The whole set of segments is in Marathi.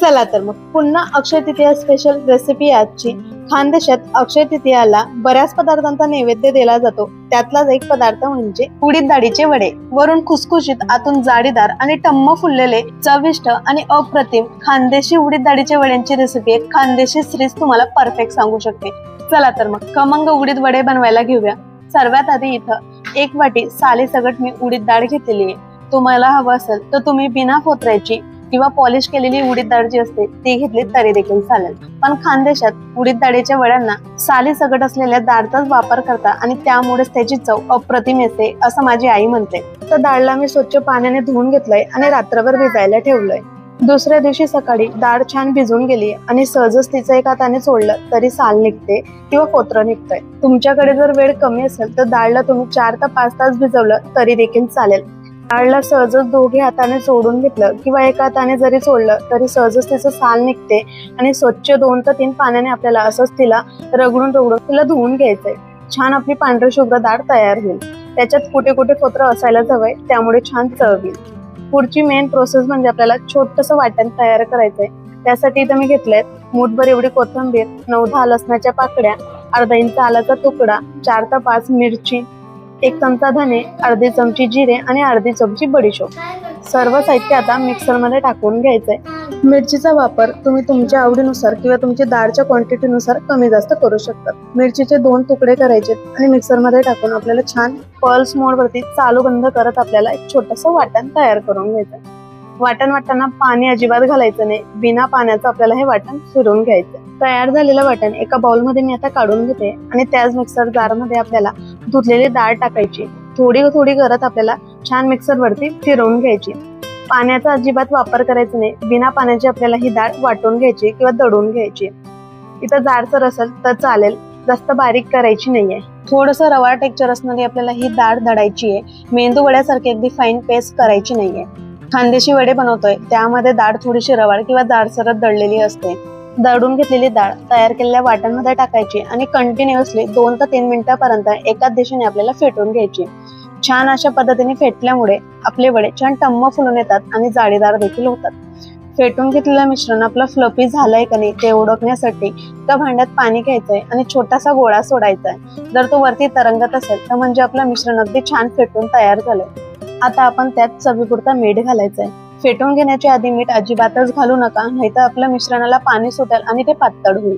चला तर मग पुन्हा अक्षय तृतीया स्पेशल रेसिपी आजची। खानदेशात अक्षय तृतीयाला बऱ्याच पदार्थांचा नैवेद्य दिला जातो, त्यातलाच एक पदार्थ म्हणजे उडीद डाळीचे वडे। वरून खुसखुशीत, आतून जाडीदार आणि टम्म फुललेले, चविष्ट आणि अप्रतिम खानदेशी उडीद डाळीचे वड्यांची रेसिपी एक खानदेशी स्त्रीच तुम्हाला परफेक्ट सांगू शकते। चला तर मग खमंग उडीद वडे बनवायला घेऊया। सर्वात आधी इथं 1 वाटी सालीसकट मी उडीद डाळ घेतलेली आहे। तुम्हाला हवं असेल तर तुम्ही बिना फोतऱ्याची किंवा पॉलिश केलेली उडीद डाळ जी असते ती घेतली तरी देखील चालेल, पण खानदेशात उडीद डाळीच्या वड्यांना साली सगट असलेल्या डाळचाच वापर करता आणि त्यामुळेच त्याची चव अप्रतिम येते असं माझी आई म्हणते। तर डाळला मी स्वच्छ पाण्याने धुवून घेतलंय आणि रात्रभर भिजायला ठेवलंय। दुसऱ्या दिवशी सकाळी डाळ छान भिजून गेली आणि सहजच तिचं एका हाताने सोडलं तरी साल निघते किंवा फोत्र निघतंय। तुमच्याकडे जर वेळ कमी असेल तर डाळला तुम्ही 4 ते 5 तास भिजवलं तरी देखील चालेल। डाळला सहजच दोघे हाताने सोडून घेतलं किंवा एका हाताने जरी सोडलं तरी सहजच तिचं साल निघते आणि स्वच्छ 2 ते 3 पाण्याने आपल्याला असंच तिला रगडून तिला धुवून घ्यायचंय। छान आपली पांढरी शुभ्र डाळ तयार होईल। त्याच्यात कुठे कुठे फोत्र असायलाच हवंय, त्यामुळे छान चव येईल। पुढची मेन प्रोसेस म्हणजे आपल्याला छोटंसं वाटण तयार करायचंय। त्यासाठी इथं मी घेतलंय मूठभर एवढी कोथिंबीर, 9-10 लसणाच्या पाकळ्या, अर्धा इंच आलाचा तुकडा, 4 ते 5 मिरची, 1 चमचा धने, अर्धी चमची जिरे आणि अर्धी चमची बडीशोप। सर्व साहित्य आता मिक्सर मध्ये टाकून घ्यायचंय। मिरचीचा वापर तुम्ही तुमच्या आवडीनुसार किंवा तुमच्या डाळच्या क्वांटिटीनुसार कमी जास्त करू शकता। मिरचीचे 2 तुकडे करायचे आणि मिक्सर मध्ये टाकून आपल्याला छान पल्स मोड वरती चालू बंद करत आपल्याला एक छोटंसं वाटण तयार करून घ्यायचंय। वाटण वाटताना पाणी अजिबात घालायचं नाही, बिना पाण्याचं आपल्याला हे वाटण फिरवून घ्यायचं। तयार झालेलं वाटण एका बाउल मध्ये मी आता काढून घेते आणि त्याच मिक्सर जार मध्ये आपल्याला धुतलेली डाळ टाकायची। थोडी थोडी करत आपल्याला छान मिक्सर वरती फिरवून घ्यायची। पाण्याचा अजिबात वापर करायचा नाही, बिना पाण्याची आपल्याला ही डाळ वाटून घ्यायची किंवा दळून घ्यायची। इथं जाडसर असेल तर चालेल, जास्त बारीक करायची नाहीये। थोडंसं रवा टेक्स्चर असणारी आपल्याला ही डाळ दळायची आहे। मेंदू वड्यासारखी अगदी फाईन पेस्ट करायची नाहीये। खानदेशी वडे बनवतोय त्यामध्ये डाळ थोडीशी रवाळ किंवा जाडसरच दळलेली असते। दळून घेतलेली डाळ तयार केलेल्या वाटणमध्ये टाकायची आणि कंटिन्युअसली 2 ते 3 मिनिटांपर्यंत एकाच दिशेने आपल्याला फेटून घ्यायची। छान अशा पद्धतीने फेटल्यामुळे आपले वडे छान टम्म फुलून येतात आणि जाळीदार देखील होतात। फेटून घेतलेलं मिश्रण आपलं फ्लफी झालंय का नाही ते ओळखण्यासाठी एका भांड्यात पाणी घ्यायचंय आणि छोटासा गोळा सोडायचा आहे। जर तो वरती तरंगत असेल तर म्हणजे आपलं मिश्रण अगदी छान फेटून तयार झालंय। आता आपण त्यात चवीपुरता मीठ घालायचंय। फेटून घेण्याच्या आधी मीठ अजिबातच घालू नका, नाहीतर आपल्या मिश्रणाला पाणी सुटेल आणि ते पातळ होईल।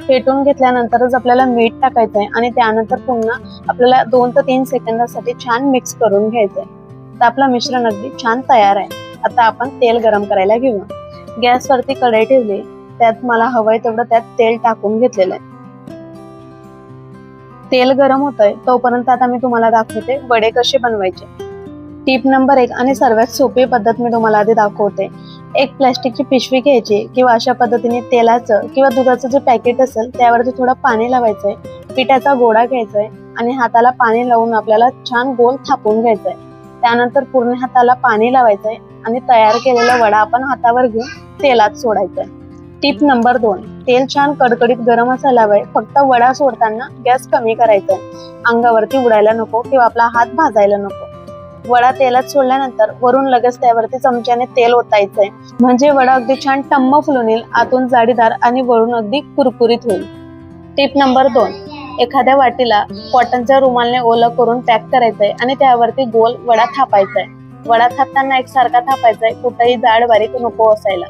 फेटून घेतल्यानंतरच आपल्याला मीठ टाकायचंय आणि त्यानंतर पुन्हा आपल्याला 2 ते 3 सेकंदासाठी छान मिक्स करून घ्यायचंय। तर आपलं मिश्रण अगदी छान तयार आहे। आता आपण तेल गरम करायला घेऊया। गॅसवरती कढई ठेवली, त्यात मला हवंय तेवढं त्यात तेल टाकून घेतलेलं आहे। तेल गरम होतंय तोपर्यंत आता मी तुम्हाला दाखवते वडे कसे बनवायचे। टिप नंबर 1 आणि सर्वात सोपी पद्धत मी तुम्हाला आधी दाखवते। एक प्लास्टिकची पिशवी घ्यायची किंवा अशा पद्धतीने तेलाचं किंवा दुधाचं जे पॅकेट असेल त्यावरती थोडं पाणी लावायचंय। पिठाचा गोळा घ्यायचाय आणि हाताला पाणी लावून आपल्याला छान गोल थापून घ्यायचंय। त्यानंतर पूर्ण हाताला पाणी लावायचंय आणि तयार केलेला वडा आपण हातावर घेऊन तेलात सोडायचंय। टिप नंबर 2, तेल छान कडकडीत गरम असायला हवंय। फक्त वडा सोडताना गॅस कमी करायचाय, अंगावरती उडायला नको किंवा आपला हात भाजायला नको। वडा तेलात सोडल्यानंतर वरून लगेच त्यावरती चमच्याने तेल ओतायचंय, म्हणजे वडा अगदी छान टम्म फुलून येईल, आतून जाडीदार आणि वरून अगदी कुरकुरीत होईल। टिप नंबर 2, एखाद्या वाटीला कॉटनच्या रुमालने ओलं करून पॅक करायचंय आणि त्यावरती गोल वडा थापायचाय। वडा थापताना एकसारखा थापायचाय, कुठेही जाड बारीक नको असायला।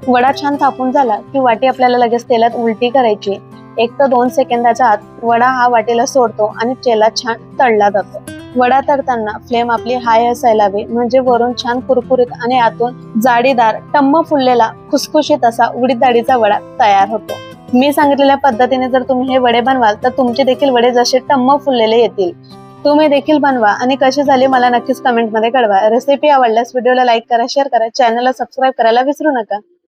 वडा छान थापून झाला की वाटी आपल्याला लगेच तेलात उलटी करायची। 1 ते 2 सेकंदाच्या आत वडा हा वाटीला सोडतो आणि तेलात छान तळला जातो। वडा तळताना फ्लेम आपली हाय असायला हवी, म्हणजे वरून छान कुरकुरीत आणि आतून जाडीदार टम्म फुललेला खुसखुशीत असा उडीद डाळीचा वडा तयार होतो। मी सांगितलेल्या पद्धतीने जर तुम्ही हे वडे बनवाल तर तुमचे देखील वडे जसे टम्म फुललेले येतील। तुम्ही देखील बनवा आणि कशी झाली मला नक्कीच कमेंट मध्ये कळवा। रेसिपी आवडल्यास व्हिडिओला लाईक करा, शेअर करा, चॅनलला सबस्क्राईब करायला विसरू नका।